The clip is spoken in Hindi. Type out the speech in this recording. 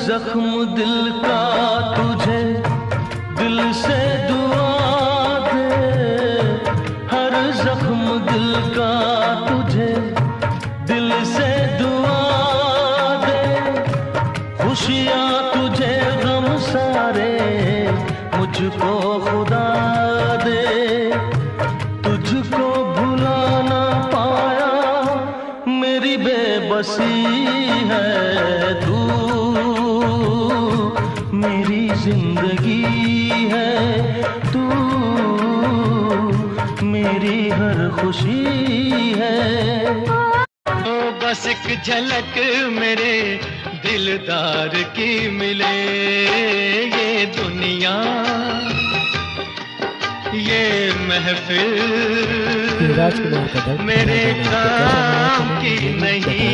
जख्म दिल का तुझे दिल से दुआ दे, हर जख्म दिल का तुझे दिल से दुआ दे, खुशियाँ तुझे गम सारे मुझको खुदा दे, तुझको भुला ना पाया मेरी बेबसी है, तू मेरी जिंदगी है, तू मेरी हर खुशी है। ओ बस एक झलक मेरे दिलदार की मिले, ये दुनिया ये महफिल मेरे काम की नहीं।